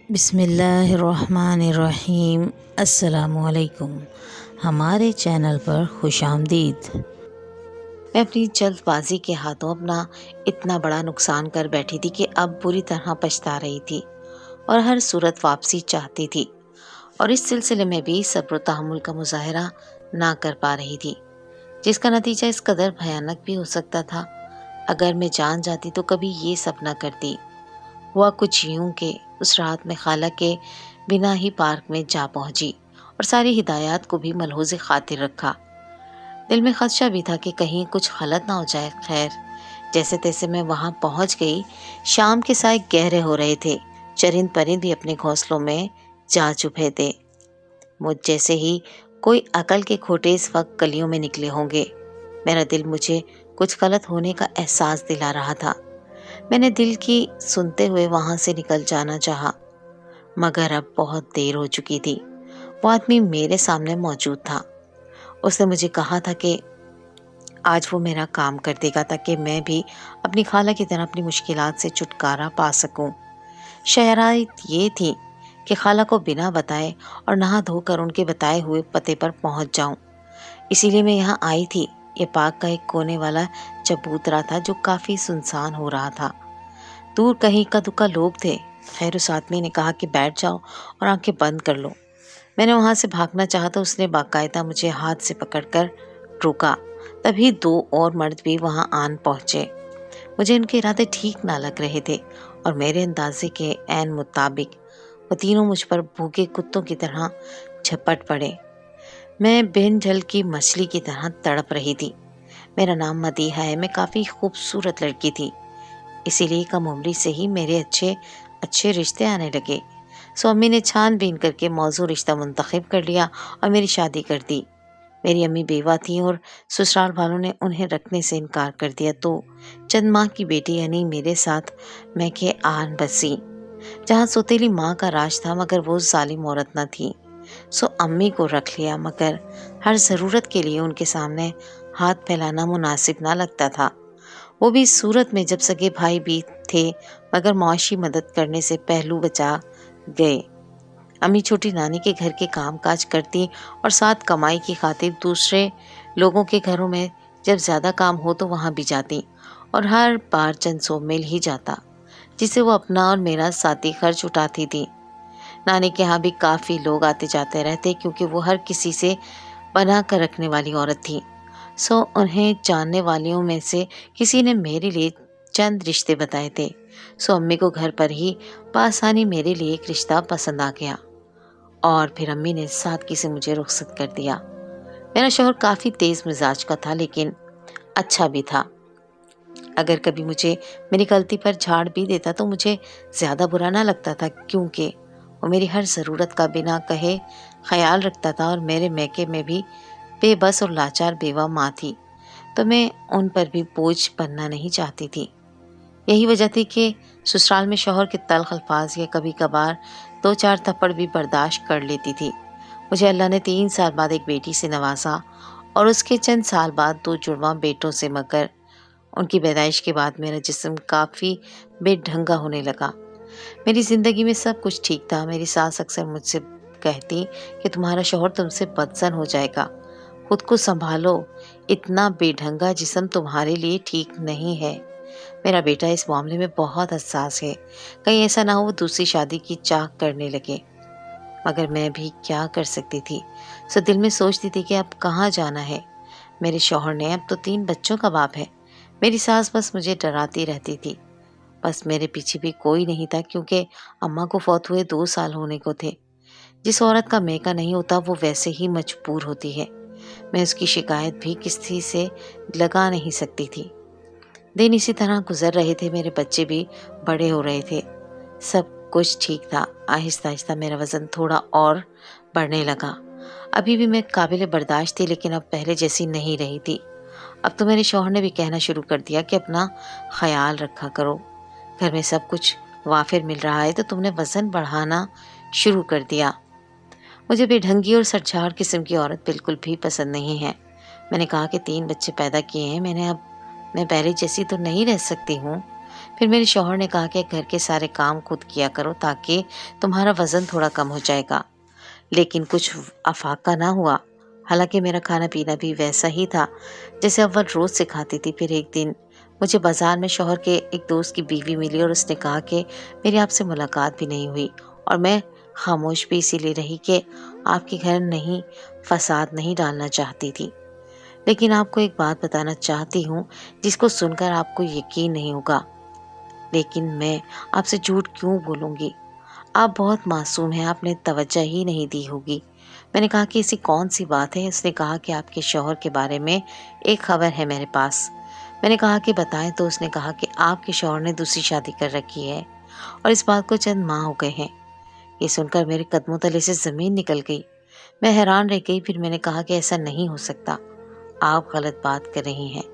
بسم اللہ الرحمن الرحیم۔ السلام علیکم، ہمارے چینل پر خوش آمدید۔ میں اپنی جلد بازی کے ہاتھوں اپنا اتنا بڑا نقصان کر بیٹھی تھی کہ اب بری طرح پچھتا رہی تھی اور ہر صورت واپسی چاہتی تھی، اور اس سلسلے میں بھی صبر و تحمل کا مظاہرہ نہ کر پا رہی تھی، جس کا نتیجہ اس قدر بھیانک بھی ہو سکتا تھا۔ اگر میں جان جاتی تو کبھی یہ سب نہ کرتی۔ ہوا کچھ یوں کہ اس رات میں خالہ کے بنا ہی پارک میں جا پہنچی اور ساری ہدایات کو بھی ملحوظ خاطر رکھا۔ دل میں خدشہ بھی تھا کہ کہیں کچھ غلط نہ ہو جائے۔ خیر، جیسے تیسے میں وہاں پہنچ گئی۔ شام کے سائے گہرے ہو رہے تھے، چرند پرند بھی اپنے گھونسلوں میں جا چھپے تھے۔ مجھ جیسے ہی کوئی عقل کے کھوٹے اس وقت گلیوں میں نکلے ہوں گے۔ میرا دل مجھے کچھ غلط ہونے کا احساس دلا رہا تھا۔ میں نے دل کی سنتے ہوئے وہاں سے نکل جانا چاہا، مگر اب بہت دیر ہو چکی تھی۔ وہ آدمی میرے سامنے موجود تھا۔ اس نے مجھے کہا تھا کہ آج وہ میرا کام کر دے گا تاکہ میں بھی اپنی خالہ کی طرح اپنی مشکلات سے چھٹکارا پا سکوں۔ شرائط یہ تھی کہ خالہ کو بنا بتائے اور نہا دھو کر ان کے بتائے ہوئے پتے پر پہنچ جاؤں۔ اسی لیے میں یہاں آئی تھی۔ یہ پارک کا ایک کونے والا چبوترا تھا جو کافی سنسان ہو رہا تھا۔ دور کہیں کا دکا لوگ تھے۔ خیر، اس آدمی نے کہا کہ بیٹھ جاؤ اور آنکھیں بند کر لو۔ میں نے وہاں سے بھاگنا چاہا تو اس نے باقاعدہ مجھے ہاتھ سے پکڑ کر روکا۔ تبھی دو اور مرد بھی وہاں آن پہنچے۔ مجھے ان کے ارادے ٹھیک نہ لگ رہے تھے اور میرے اندازے کے عین مطابق وہ تینوں مجھ پر بھوکے کتوں کی طرح جھپٹ پڑے۔ میں بن جھل کی مچھلی کی طرح تڑپ رہی تھی۔ میرا نام مدیحہ ہے۔ میں کافی خوبصورت لڑکی تھی، اسی لیے کم عمری سے ہی میرے اچھے رشتے آنے لگے۔ سو امی نے چھان بین کر کے موزوں رشتہ منتخب کر لیا اور میری شادی کر دی۔ میری امی بیوہ تھیں اور سسرال والوں نے انہیں رکھنے سے انکار کر دیا، تو چند ماہ کی بیٹی یعنی میرے ساتھ میں کے آن بسی، جہاں سوتیلی ماں کا راج تھا مگر وہ ظالم عورت نہ تھی۔ سو امی کو رکھ لیا، مگر ہر ضرورت کے لیے ان کے سامنے ہاتھ پھیلانا مناسب نہ لگتا تھا۔ وہ بھی اس صورت میں جب سگے بھائی بھی تھے مگر معاشی مدد کرنے سے پہلو بچا گئے۔ امی چھوٹی نانی کے گھر کے کام کاج کرتی اور ساتھ کمائی کی خاطر دوسرے لوگوں کے گھروں میں جب زیادہ کام ہو تو وہاں بھی جاتی، اور ہر بار چند سو مل ہی جاتا جسے وہ اپنا اور میرا ساتھی خرچ اٹھاتی تھی۔ نانی کے ہاں بھی کافی لوگ آتے جاتے رہتے کیونکہ وہ ہر کسی سے بنا کر رکھنے والی عورت تھی۔ سو انہیں جاننے والیوں میں سے کسی نے میرے لیے چند رشتے بتائے تھے۔ سو امی کو گھر پر ہی بآسانی میرے لیے ایک رشتہ پسند آ گیا اور پھر امی نے سادگی سے مجھے رخصت کر دیا۔ میرا شوہر کافی تیز مزاج کا تھا لیکن اچھا بھی تھا۔ اگر کبھی مجھے میری غلطی پر جھاڑ بھی دیتا تو مجھے زیادہ برا نہ لگتا تھا، کیونکہ وہ میری ہر ضرورت کا بنا کہے خیال رکھتا تھا، اور میرے میکے میں بھی بے بس اور لاچار بیوہ ماں تھی تو میں ان پر بھی بوجھ بننا نہیں چاہتی تھی۔ یہی وجہ تھی کہ سسرال میں شوہر کے تلخ الفاظ یا کبھی کبھار 2-4 تھپڑ بھی برداشت کر لیتی تھی۔ مجھے اللہ نے 3 سال بعد ایک بیٹی سے نوازا اور اس کے چند سال بعد 2 جڑواں بیٹوں سے، مگر ان کی پیدائش کے بعد میرا جسم کافی بے ڈھنگا ہونے لگا۔ میری زندگی میں سب کچھ ٹھیک تھا۔ میری ساس اکثر مجھ سے کہتی کہ تمہارا شوہر تم سے بدزن ہو جائے گا، خود کو سنبھالو، اتنا بے ڈھنگا جسم تمہارے لیے ٹھیک نہیں ہے۔ میرا بیٹا اس معاملے میں بہت حساس ہے، کہیں ایسا نہ ہو وہ دوسری شادی کی چاہ کرنے لگے۔ مگر میں بھی کیا کر سکتی تھی؟ سو دل میں سوچتی تھی کہ اب کہاں جانا ہے۔ میرے شوہر نے اب تو 3 بچوں کا باپ ہے۔ میری ساس بس مجھے ڈراتی رہتی تھی، بس میرے پیچھے بھی کوئی نہیں تھا، کیونکہ اماں کو فوت ہوئے 2 سال ہونے کو تھے۔ جس عورت کا میکا نہیں ہوتا وہ ویسے ہی مجبور ہوتی ہے۔ میں اس کی شکایت بھی کسی سے لگا نہیں سکتی تھی۔ دن اسی طرح گزر رہے تھے، میرے بچے بھی بڑے ہو رہے تھے، سب کچھ ٹھیک تھا۔ آہستہ آہستہ میرا وزن تھوڑا اور بڑھنے لگا۔ ابھی بھی میں قابل برداشت تھی لیکن اب پہلے جیسی نہیں رہی تھی۔ اب تو میرے شوہر نے بھی کہنا شروع کر دیا کہ اپنا خیال رکھا کرو، گھر میں سب کچھ وافر مل رہا ہے تو تم نے وزن بڑھانا شروع کر دیا۔ مجھے بے ڈھنگی اور سرجھاڑ قسم کی عورت بالکل بھی پسند نہیں ہے۔ میں نے کہا کہ 3 بچے پیدا کیے ہیں، میں پہلے جیسی تو نہیں رہ سکتی ہوں۔ پھر میرے شوہر نے کہا کہ گھر کے سارے کام خود کیا کرو تاکہ تمہارا وزن تھوڑا کم ہو جائے گا، لیکن کچھ افاقہ نہ ہوا۔ حالانکہ میرا کھانا پینا بھی ویسا ہی تھا جیسے اول روز سے کھاتی تھی۔ پھر ایک دن مجھے بازار میں شوہر کے ایک دوست کی بیوی ملی اور اس نے کہا کہ میری آپ سے ملاقات بھی نہیں ہوئی، اور میں خاموش بھی اسی لیے رہی کہ آپ کے گھر نہیں فساد نہیں ڈالنا چاہتی تھی۔ لیکن آپ کو ایک بات بتانا چاہتی ہوں جس کو سن کر آپ کو یقین نہیں ہوگا، لیکن میں آپ سے جھوٹ کیوں بولوں گی؟ آپ بہت معصوم ہیں، آپ نے توجہ ہی نہیں دی ہوگی۔ میں نے کہا کہ ایسی کون سی بات ہے؟ اس نے کہا کہ آپ کے شوہر کے بارے میں ایک خبر ہے میرے پاس۔ میں نے کہا کہ بتائیں، تو اس نے کہا کہ آپ کے شوہر نے دوسری شادی کر رکھی ہے اور اس بات کو چند ماہ ہو گئے ہیں۔ یہ سن کر میرے قدموں تلے سے زمین نکل گئی۔ میں حیران رہ گئی۔ پھر میں نے کہا کہ ایسا نہیں ہو سکتا، آپ غلط بات کر رہی ہیں۔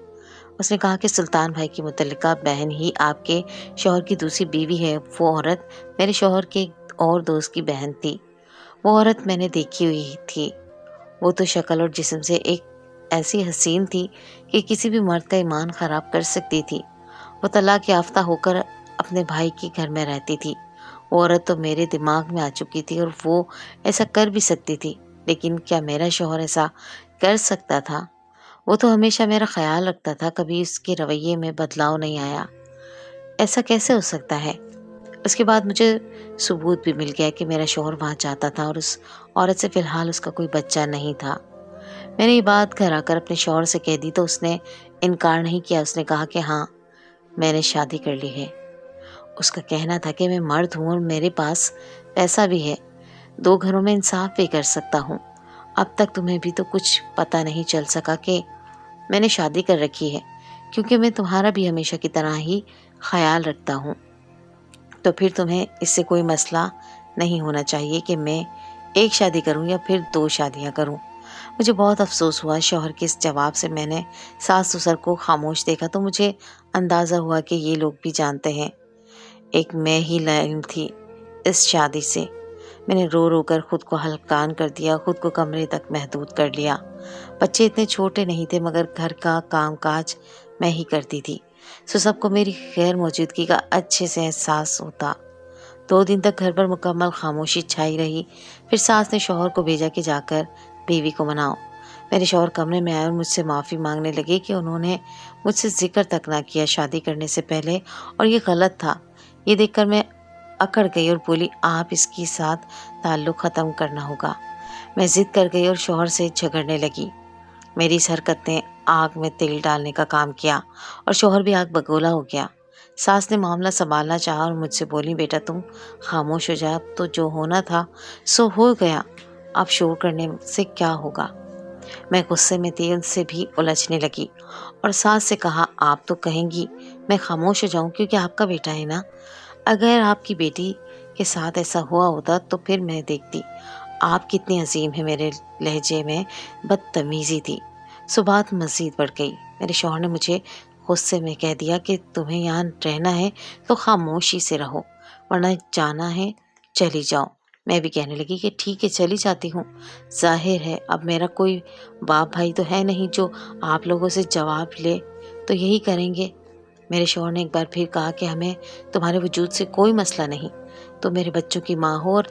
اس نے کہا کہ سلطان بھائی کی متعلقہ بہن ہی آپ کے شوہر کی دوسری بیوی ہے۔ وہ عورت میرے شوہر کے ایک اور دوست کی بہن تھی۔ وہ عورت میں نے دیکھی ہوئی تھی۔ وہ تو شکل اور جسم سے ایک ایسی حسین تھی کہ کسی بھی مرد کا ایمان خراب کر سکتی تھی۔ وہ طلاق یافتہ ہو کر اپنے بھائی کے گھر میں رہتی تھی۔ وہ عورت تو میرے دماغ میں آ چکی تھی اور وہ ایسا کر بھی سکتی تھی، لیکن کیا میرا شوہر ایسا کر سکتا تھا؟ وہ تو ہمیشہ میرا خیال رکھتا تھا، کبھی اس کے رویے میں بدلاؤ نہیں آیا۔ ایسا کیسے ہو سکتا ہے؟ اس کے بعد مجھے ثبوت بھی مل گیا کہ میرا شوہر وہاں جاتا تھا اور اس عورت سے فی الحال اس کا کوئی بچہ نہیں تھا۔ میں نے یہ بات گھر آ کر اپنے شوہر سے کہہ دی تو اس نے انکار نہیں کیا۔ اس نے کہا کہ ہاں، میں نے شادی کر لی ہے۔ اس کا کہنا تھا کہ میں مرد ہوں اور میرے پاس پیسہ بھی ہے، دو گھروں میں انصاف بھی کر سکتا ہوں۔ اب تک تمہیں بھی تو کچھ پتہ نہیں چل سکا کہ میں نے شادی کر رکھی ہے، کیونکہ میں تمہارا بھی ہمیشہ کی طرح ہی خیال رکھتا ہوں۔ تو پھر تمہیں اس سے کوئی مسئلہ نہیں ہونا چاہیے کہ میں ایک شادی کروں یا پھر دو شادیاں کروں۔ مجھے بہت افسوس ہوا۔ شوہر کے اس جواب سے میں نے ساس سسر کو خاموش دیکھا تو مجھے اندازہ ہوا کہ یہ لوگ بھی جانتے ہیں۔ ایک میں ہی لائم تھی اس شادی سے۔ میں نے رو رو کر خود کو ہلکان کر دیا، خود کو کمرے تک محدود کر لیا۔ بچے اتنے چھوٹے نہیں تھے مگر گھر کا کام کاج میں ہی کرتی تھی، سو سب کو میری غیر موجودگی کا اچھے سے احساس ہوتا۔ 2 دن تک گھر پر مکمل خاموشی چھائی رہی۔ پھر ساس نے شوہر کو بھیجا کہ جا کر بیوی کو مناؤ۔ میرے شوہر کمرے میں آئے اور مجھ سے معافی مانگنے لگے کہ انہوں نے مجھ سے ذکر تک نہ کیا شادی کرنے سے پہلے، اور یہ غلط تھا۔ یہ دیکھ کر میں اکڑ گئی اور بولی، آپ اس کے ساتھ تعلق ختم کرنا ہوگا۔ میں ضد کر گئی اور شوہر سے جھگڑنے لگی۔ میری اس حرکت نے آگ میں تیل ڈالنے کا کام کیا اور شوہر بھی آگ بگولا ہو گیا۔ ساس نے معاملہ سنبھالنا چاہا اور مجھ سے بولی، بیٹا تم خاموش ہو جا، اب تو جو ہونا تھا سو ہو گیا، اب شور کرنے سے کیا ہوگا؟ میں غصے میں تھی، ان سے بھی الجھنے لگی اور ساس سے کہا، آپ تو کہیں گی میں خاموش ہو جاؤں کیونکہ آپ کا بیٹا ہے نا؟ اگر آپ کی بیٹی کے ساتھ ایسا ہوا ہوتا تو پھر میں دیکھتی۔ آپ کتنی عظیم ہے۔ میرے لہجے میں بدتمیزی تھی، سو بات مزید بڑھ گئی۔ میرے شوہر نے مجھے غصے میں کہہ دیا کہ تمہیں یہاں رہنا ہے تو خاموشی سے رہو، ورنہ جانا ہے چلی جاؤ۔ میں بھی کہنے لگی کہ ٹھیک ہے چلی جاتی ہوں۔ ظاہر ہے اب میرا کوئی باپ بھائی تو ہے نہیں جو آپ لوگوں سے جواب لے، تو یہی کریں گے۔ میرے شوہر نے ایک بار پھر کہا کہ ہمیں تمہارے وجود سے کوئی مسئلہ نہیں، تو میرے بچوں کی ماں ہو اور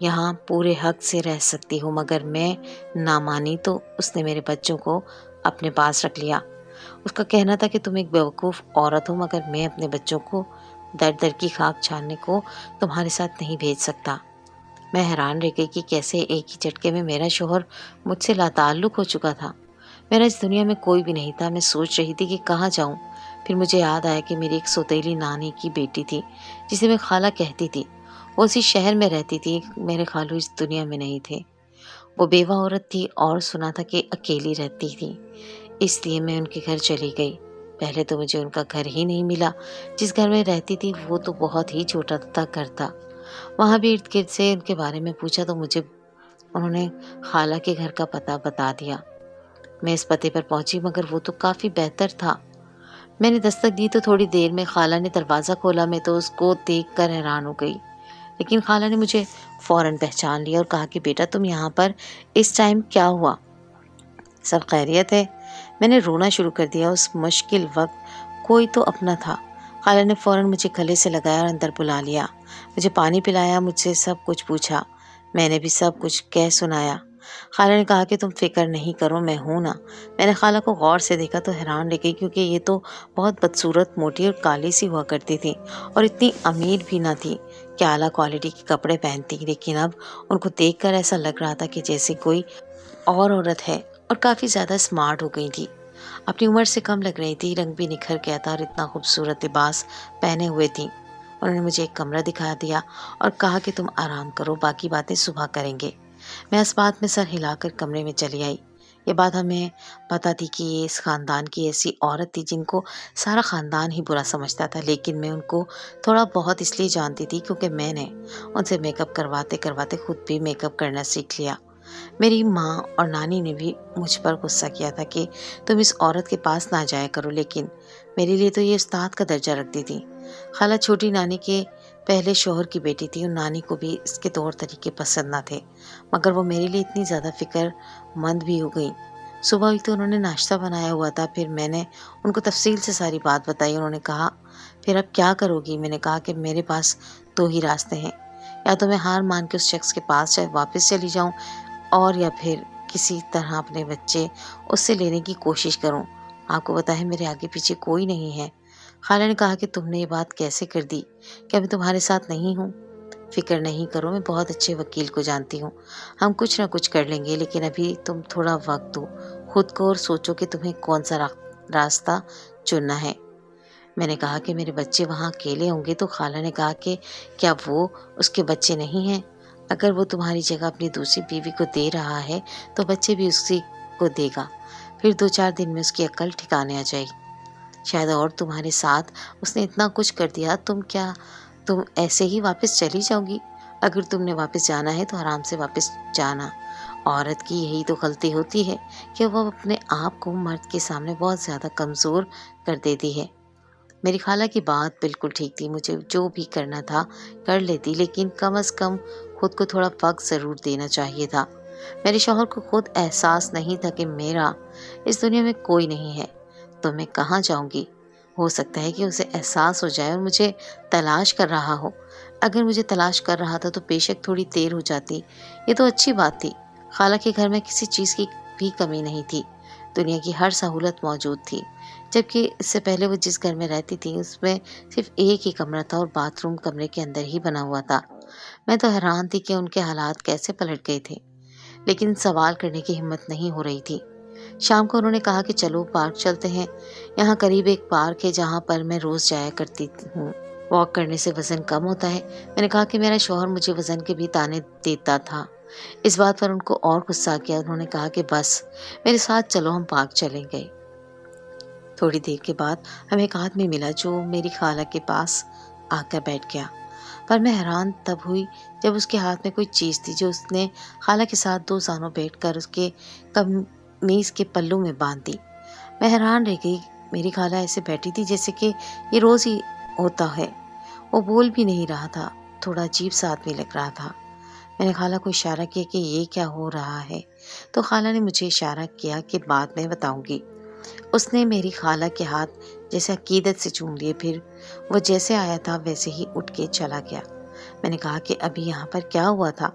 یہاں پورے حق سے رہ سکتی ہو، مگر میں نہ مانی تو اس نے میرے بچوں کو اپنے پاس رکھ لیا۔ اس کا کہنا تھا کہ تم ایک بیوقوف عورت ہو، مگر میں اپنے بچوں کو در در کی خاک چھاننے کو تمہارے ساتھ نہیں بھیج سکتا۔ میں حیران رہ گئی کہ کیسے ایک ہی جھٹکے میں میرا شوہر مجھ سے لا تعلق ہو چکا تھا۔ میرا اس دنیا میں کوئی بھی نہیں تھا۔ میں سوچ رہی تھی کہ کہاں جاؤں۔ پھر مجھے یاد آیا کہ میری ایک سوتیلی نانی کی بیٹی تھی جسے میں خالہ کہتی تھی۔ وہ اسی شہر میں رہتی تھی، میرے خالو اس دنیا میں نہیں تھے۔ وہ بیوہ عورت تھی اور سنا تھا کہ اکیلی رہتی تھی، اس لیے میں ان کے گھر چلی گئی۔ پہلے تو مجھے ان کا گھر ہی نہیں ملا۔ جس گھر میں رہتی تھی وہ تو بہت ہی چھوٹا تھا گھر تھا۔ وہاں بھی ارد گرد سے ان کے بارے میں پوچھا تو مجھے انہوں نے خالہ کے گھر کا پتہ بتا دیا۔ میں اس پتے پر پہنچی مگر وہ تو کافی بہتر تھا۔ میں نے دستک دی تو تھوڑی دیر میں خالہ نے دروازہ کھولا۔ میں تو اس کو دیکھ کر حیران ہو گئی، لیکن خالہ نے مجھے فوراً پہچان لیا اور کہا کہ بیٹا تم یہاں پر اس ٹائم کیا ہوا؟ سب خیریت ہے؟ میں نے رونا شروع کر دیا۔ اس مشکل وقت کوئی تو اپنا تھا۔ خالہ نے فوراً مجھے گلے سے لگایا اور اندر بلا لیا، مجھے پانی پلایا، مجھ سے سب کچھ پوچھا، میں نے بھی سب کچھ کہہ سنایا۔ خالہ نے کہا کہ تم فکر نہیں کرو، میں ہوں نا۔ میں نے خالہ کو غور سے دیکھا تو حیران رہ گئی، کیونکہ یہ تو بہت بدصورت، موٹی اور کالی سی ہوا کرتی تھی، اور اتنی امیر بھی نہ تھی کہ اعلیٰ کوالٹی کے کپڑے پہنتی، لیکن اب ان کو دیکھ کر ایسا لگ رہا تھا کہ جیسے کوئی اور عورت ہے، اور کافی زیادہ اسمارٹ ہو گئی تھی۔ اپنی عمر سے کم لگ رہی تھی، رنگ بھی نکھر گیا تھا اور اتنا خوبصورت لباس پہنے ہوئے تھی۔ انہوں نے مجھے ایک کمرہ دکھا دیا اور کہا کہ تم آرام کرو، باقی باتیں صبح کریں گے۔ میں اس بات میں سر ہلا کر کمرے میں چلی آئی۔ یہ بات ہمیں پتہ تھی کہ یہ اس خاندان کی ایسی عورت تھی جن کو سارا خاندان ہی برا سمجھتا تھا، لیکن میں ان کو تھوڑا بہت اس لیے جانتی تھی کیونکہ میں نے ان سے میک اپ کرواتے کرواتے خود بھی میک اپ کرنا سیکھ لیا۔ میری ماں اور نانی نے بھی مجھ پر غصہ کیا تھا کہ تم اس عورت کے پاس نہ جایا کرو، لیکن میرے لیے تو یہ استاد کا درجہ رکھتی تھی۔ خالہ چھوٹی نانی کے پہلے شوہر کی بیٹی تھی اور نانی کو بھی اس کے طور طریقے پسند نہ تھے، مگر وہ میرے لیے اتنی زیادہ فکر مند بھی ہو گئی۔ صبح ہوئی تو انہوں نے ناشتہ بنایا ہوا تھا، پھر میں نے ان کو تفصیل سے ساری بات بتائی۔ انہوں نے کہا پھر اب کیا کرو گی؟ میں نے کہا کہ میرے پاس دو ہی راستے ہیں، یا تو میں ہار مان کے اس شخص کے پاس واپس چلی جاؤں، اور یا پھر کسی طرح اپنے بچے اس سے لینے کی کوشش کروں۔ آپ کو پتہ ہے میرے آگے پیچھے کوئی نہیں ہے۔ خالہ نے کہا کہ تم نے یہ بات کیسے کر دی؟ کیا میں تمہارے ساتھ نہیں ہوں؟ فکر نہیں کرو، میں بہت اچھے وکیل کو جانتی ہوں، ہم کچھ نہ کچھ کر لیں گے، لیکن ابھی تم تھوڑا وقت دو خود کو اور سوچو کہ تمہیں کون سا راستہ چننا ہے۔ میں نے کہا کہ میرے بچے وہاں اکیلے ہوں گے، تو خالہ نے کہا کہ کیا وہ اس کے بچے نہیں ہیں؟ اگر وہ تمہاری جگہ اپنی دوسری بیوی کو دے رہا ہے تو بچے بھی اسی کو دے گا، پھر 2-4 دن میں اس کی عقل ٹھکانے آ جائے گی۔ شاید اور تمہارے ساتھ اس نے اتنا کچھ کر دیا، تم ایسے ہی واپس چلی جاؤ گی؟ اگر تم نے واپس جانا ہے تو آرام سے واپس جانا۔ عورت کی یہی تو غلطی ہوتی ہے کہ وہ اپنے آپ کو مرد کے سامنے بہت زیادہ کمزور کر دیتی ہے۔ میری خالہ کی بات بالکل ٹھیک تھی، مجھے جو بھی کرنا تھا کر لیتی، لیکن کم از کم خود کو تھوڑا وقت ضرور دینا چاہیے تھا۔ میرے شوہر کو خود احساس نہیں تھا کہ میرا اس دنیا میں کوئی نہیں ہے، تو میں کہاں جاؤں گی؟ ہو سکتا ہے کہ اسے احساس ہو جائے اور مجھے تلاش کر رہا ہو۔ اگر مجھے تلاش کر رہا تھا تو بے شک تھوڑی دیر ہو جاتی، یہ تو اچھی بات تھی۔ خالہ کے گھر میں کسی چیز کی بھی کمی نہیں تھی، دنیا کی ہر سہولت موجود تھی، جبکہ اس سے پہلے وہ جس گھر میں رہتی تھی اس میں صرف ایک ہی کمرہ تھا اور باتھ روم کمرے کے اندر ہی بنا ہوا تھا۔ میں تو حیران تھی کہ ان کے حالات کیسے پلٹ گئے تھے، لیکن سوال کرنے کی ہمت نہیں ہو رہی تھی۔ شام کو انہوں نے کہا کہ چلو پارک چلتے ہیں، یہاں قریب ایک پارک ہے جہاں پر میں روز جایا کرتی ہوں، واک کرنے سے وزن کم ہوتا ہے۔ میں نے کہا کہ میرا شوہر مجھے وزن کے بھی تانے دیتا تھا۔ اس بات پر ان کو اور غصہ آ گیا، انہوں نے کہا کہ بس میرے ساتھ چلو، ہم پارک چلیں گے۔ تھوڑی دیر کے بعد ہمیں ایک آدمی ملا جو میری خالہ کے پاس آ کر بیٹھ گیا، پر میں حیران تب ہوئی جب اس کے ہاتھ میں کوئی چیز تھی جو اس نے خالہ کے ساتھ 2 زانوں بیٹھ کر اس کے قمیض کے پلو میں باندھ دی۔ میں حیران رہ گئی، میری خالہ ایسے بیٹھی تھی جیسے کہ یہ روز ہی ہوتا ہے۔ وہ بول بھی نہیں رہا تھا، تھوڑا عجیب سا آدمی لگ رہا تھا۔ میں نے خالہ کو اشارہ کیا کہ یہ کیا ہو رہا ہے، تو خالہ نے مجھے اشارہ کیا کہ بعد میں بتاؤں گی۔ اس نے میری خالہ کے ہاتھ جیسے عقیدت سے چوم لیے، پھر وہ جیسے آیا تھا ویسے ہی اٹھ کے چلا گیا۔ میں نے کہا کہ ابھی یہاں پر کیا ہوا تھا؟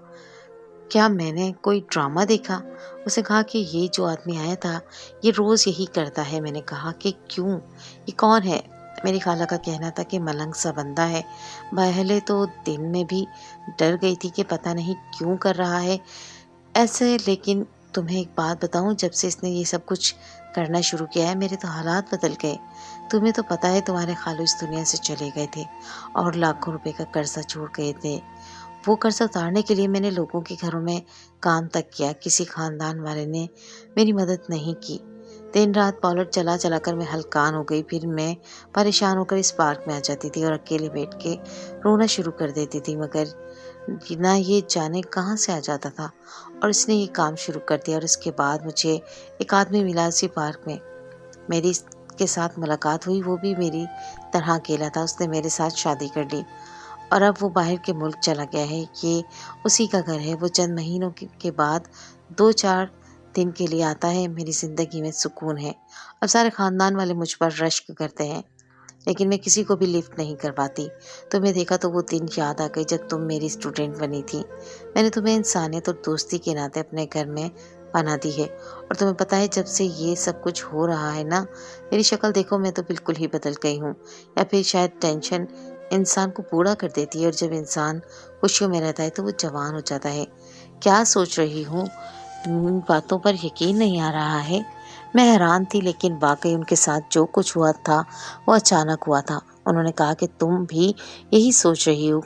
کیا میں نے کوئی ڈرامہ دیکھا؟ اس نے کہا کہ یہ جو آدمی آیا تھا یہ روز یہی کرتا ہے۔ میں نے کہا کہ کیوں؟ یہ کون ہے؟ میری خالہ کا کہنا تھا کہ ملنگ سا بندہ ہے۔ پہلے تو دن میں بھی ڈر گئی تھی کہ پتہ نہیں کیوں کر رہا ہے ایسے، لیکن تمہیں ایک بات بتاؤں، جب سے اس نے یہ سب کچھ کرنا شروع کیا ہے میرے تو حالات بدل گئے۔ تمہیں تو پتہ ہے تمہارے خالو اس دنیا سے چلے گئے تھے اور لاکھوں روپے کا قرضہ چھوڑ گئے تھے۔ وہ قرضہ اتارنے کے لیے میں نے لوگوں کے گھروں میں کام تک کیا، کسی خاندان والے نے میری مدد نہیں کی۔ دن رات پالٹ چلا چلا کر میں ہلکان ہو گئی، پھر میں پریشان ہو کر اس پارک میں آ جاتی تھی اور اکیلے بیٹھ کے رونا شروع کر دیتی تھی، مگر نہ یہ جانے کہاں سے آ جاتا تھا اور اس نے یہ کام شروع کر دیا۔ اور اس کے بعد مجھے ایک آدمی ملا اسی پارک میں، میری اس کے ساتھ ملاقات ہوئی، وہ بھی میری طرح اکیلا تھا، اس نے میرے ساتھ شادی کر لی اور اب وہ باہر کے ملک چلا گیا ہے، یہ اسی کا گھر ہے۔ وہ چند مہینوں کے بعد 2-4 دن کے لیے آتا ہے، میری زندگی میں سکون ہے۔ اب سارے خاندان والے مجھ پر رشک کرتے ہیں، لیکن میں کسی کو بھی لفٹ نہیں کر پاتی۔ تمہیں دیکھا تو وہ دن یاد آ گئی جب تم میری اسٹوڈنٹ بنی تھی۔ میں نے تمہیں انسانیت اور دوستی کے ناطے اپنے گھر میں پناہ دی ہے، اور تمہیں پتہ ہے جب سے یہ سب کچھ ہو رہا ہے نا، میری شکل دیکھو، میں تو بالکل ہی بدل گئی ہوں۔ یا پھر شاید ٹینشن انسان کو بوڑھا کر دیتی ہے، اور جب انسان خوشیوں میں رہتا ہے تو وہ جوان ہو جاتا ہے۔ کیا سوچ رہی ہوں؟ ان باتوں پر یقین نہیں آ رہا ہے۔ میں حیران تھی، لیکن واقعی ان کے ساتھ جو کچھ ہوا تھا وہ اچانک ہوا تھا۔ انہوں نے کہا کہ تم بھی یہی سوچ رہی ہو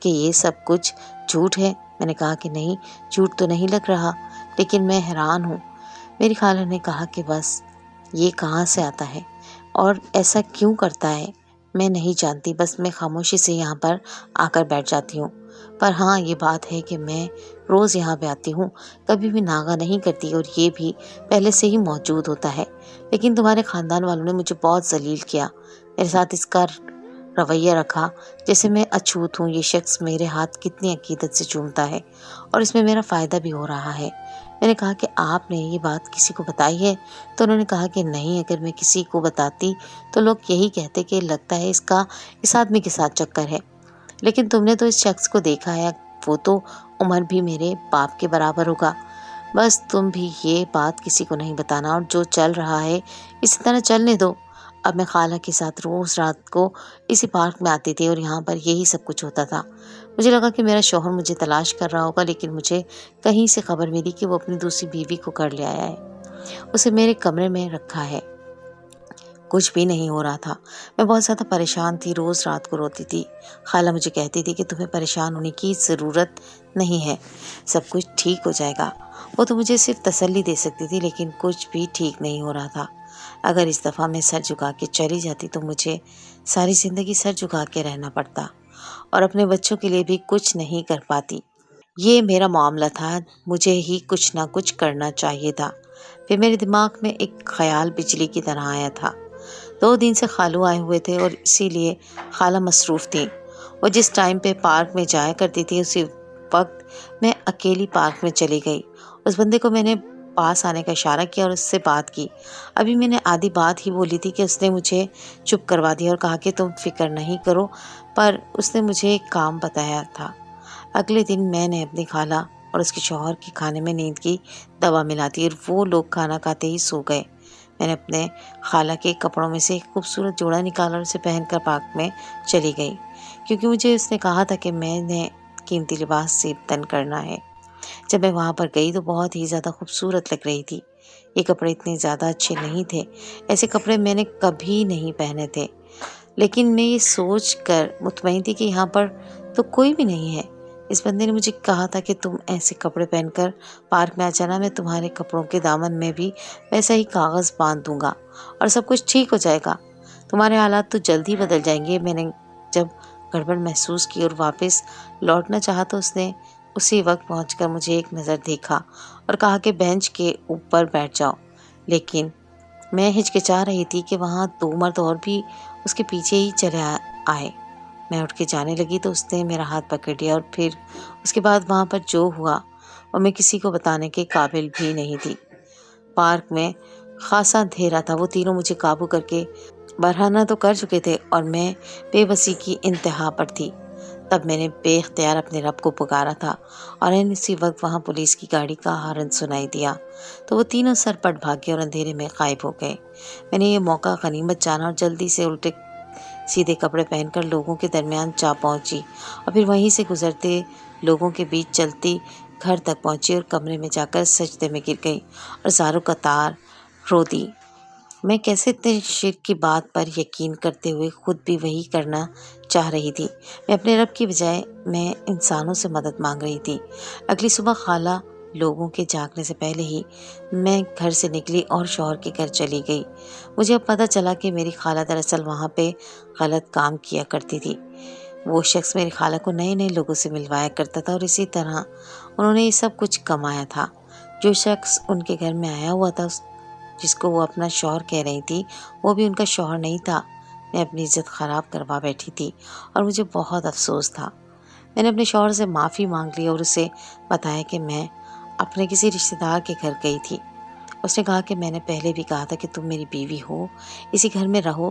کہ یہ سب کچھ جھوٹ ہے؟ میں نے کہا کہ نہیں، جھوٹ تو نہیں لگ رہا، لیکن میں حیران ہوں۔ میری خالہ نے کہا کہ بس یہ کہاں سے آتا ہے اور ایسا کیوں کرتا ہے، میں نہیں جانتی، بس میں خاموشی سے یہاں پر آ کر بیٹھ جاتی ہوں۔ پر ہاں، یہ بات ہے کہ میں روز یہاں پہ آتی ہوں، کبھی بھی ناغہ نہیں کرتی، اور یہ بھی پہلے سے ہی موجود ہوتا ہے۔ لیکن تمہارے خاندان والوں نے مجھے بہت ذلیل کیا، میرے ساتھ اس کا رویہ رکھا جیسے میں اچھوت ہوں۔ یہ شخص میرے ہاتھ کتنی عقیدت سے چومتا ہے، اور اس میں میرا فائدہ بھی ہو رہا ہے۔ میں نے کہا کہ آپ نے یہ بات کسی کو بتائی ہے؟ تو انہوں نے کہا کہ نہیں، اگر میں کسی کو بتاتی تو لوگ یہی کہتے کہ لگتا ہے اس کا اس آدمی کے ساتھ چکر ہے، لیکن تم نے تو اس شخص کو دیکھا ہے، وہ تو عمر بھی میرے باپ کے برابر ہوگا۔ بس تم بھی یہ بات کسی کو نہیں بتانا، اور جو چل رہا ہے اسی طرح چلنے دو۔ اب میں خالہ کے ساتھ روز رات کو اسی پارک میں آتی تھی، اور یہاں پر یہی سب کچھ ہوتا تھا۔ مجھے لگا کہ میرا شوہر مجھے تلاش کر رہا ہوگا، لیکن مجھے کہیں سے خبر ملی کہ وہ اپنی دوسری بیوی کو کر لے آیا ہے، اسے میرے کمرے میں رکھا ہے۔ کچھ بھی نہیں ہو رہا تھا، میں بہت زیادہ پریشان تھی، روز رات کو روتی تھی۔ خالہ مجھے کہتی تھی کہ تمہیں پریشان ہونے کی ضرورت نہیں ہے، سب کچھ ٹھیک ہو جائے گا۔ وہ تو مجھے صرف تسلی دے سکتی تھی، لیکن کچھ بھی ٹھیک نہیں ہو رہا تھا۔ اگر اس دفعہ میں سر جھکا کے چلی جاتی تو مجھے ساری زندگی سر جھکا کے رہنا پڑتا، اور اپنے بچوں کے لیے بھی کچھ نہیں کر پاتی۔ یہ میرا معاملہ تھا، مجھے ہی کچھ نہ کچھ کرنا چاہیے تھا۔ پھر میرے دماغ میں ایک خیال بجلی کی طرح آیا تھا۔ 2 دن سے خالو آئے ہوئے تھے، اور اسی لیے خالہ مصروف تھی۔ وہ جس ٹائم پہ پارک میں جایا کرتی تھی، اسی وقت میں اکیلی پارک میں چلی گئی۔ اس بندے کو میں نے پاس آنے کا اشارہ کیا اور اس سے بات کی۔ ابھی میں نے آدھی بات ہی بولی تھی کہ اس نے مجھے چپ کروا دیا اور کہا کہ تم فکر نہیں کرو، پر اس نے مجھے ایک کام بتایا تھا۔ اگلے دن میں نے اپنی خالہ اور اس کے شوہر کے کھانے میں نیند کی دوا ملا دی، اور وہ لوگ کھانا کھاتے ہی سو گئے۔ میں نے اپنے خالہ کے کپڑوں میں سے ایک خوبصورت جوڑا نکالا اور اسے پہن کر پارک میں چلی گئی، کیونکہ مجھے اس نے کہا تھا کہ میں نے قیمتی لباس زیب تن کرنا ہے۔ جب میں وہاں پر گئی تو بہت ہی زیادہ خوبصورت لگ رہی تھی۔ یہ کپڑے اتنے زیادہ اچھے نہیں تھے، ایسے کپڑے میں نے کبھی نہیں پہنے تھے، لیکن میں یہ سوچ کر مطمئن تھی کہ یہاں پر تو کوئی بھی نہیں ہے۔ اس بندے نے مجھے کہا تھا کہ تم ایسے کپڑے پہن کر پارک میں آ جانا، میں تمہارے کپڑوں کے دامن میں بھی ویسا ہی کاغذ باندھ دوں گا اور سب کچھ ٹھیک ہو جائے گا، تمہارے حالات تو جلد ہی بدل جائیں گے۔ میں نے جب گڑبڑ محسوس کی اور واپس لوٹنا چاہا تو اس نے اسی وقت پہنچ کر مجھے ایک نظر دیکھا اور کہا کہ بینچ کے اوپر بیٹھ جاؤ، لیکن میں ہچکچا رہی تھی کہ وہاں 2 مرد اور بھی اس کے پیچھے ہی چلے آئے۔ میں اٹھ کے جانے لگی تو اس نے میرا ہاتھ پکڑ لیا، اور پھر اس کے بعد وہاں پر جو ہوا اور میں کسی کو بتانے کے قابل بھی نہیں تھی۔ پارک میں خاصا اندھیرا تھا، وہ تینوں مجھے قابو کر کے برہنہ تو کر چکے تھے، اور میں بے بسی کی انتہا پر تھی۔ تب میں نے بے اختیار اپنے رب کو پکارا تھا، اور اسی وقت وہاں پولیس کی گاڑی کا ہارن سنائی دیا تو وہ تینوں سر پٹ بھاگے اور اندھیرے میں غائب ہو گئے۔ میں نے یہ موقع غنیمت جانا اور جلدی سے الٹے سیدھے کپڑے پہن کر لوگوں کے درمیان جا پہنچی، اور پھر وہیں سے گزرتے لوگوں کے بیچ چلتی گھر تک پہنچی اور کمرے میں جا کر سجدے میں گر گئی اور زاروں قطار رو دی۔ میں کیسے اتنے شرک کی بات پر یقین کرتے ہوئے خود بھی وہی کرنا چاہ رہی تھی۔ میں اپنے رب کی بجائے میں انسانوں سے مدد مانگ رہی تھی۔ اگلی صبح خالہ لوگوں کے جاگنے سے پہلے ہی میں گھر سے نکلی اور شوہر کے گھر چلی گئی۔ مجھے اب پتہ چلا کہ میری خالہ دراصل وہاں پہ غلط کام کیا کرتی تھی۔ وہ شخص میری خالہ کو نئے نئے لوگوں سے ملوایا کرتا تھا، اور اسی طرح انہوں نے یہ سب کچھ کمایا تھا۔ جو شخص ان کے گھر میں آیا ہوا تھا، جس کو وہ اپنا شوہر کہہ رہی تھی، وہ بھی ان کا شوہر نہیں تھا۔ میں اپنی عزت خراب کروا بیٹھی تھی اور مجھے بہت افسوس تھا۔ میں نے اپنے شوہر سے معافی مانگ لی اور اسے بتایا کہ میں اپنے کسی رشتہ دار کے گھر گئی تھی۔ اس نے کہا کہ میں نے پہلے بھی کہا تھا کہ تم میری بیوی ہو، اسی گھر میں رہو،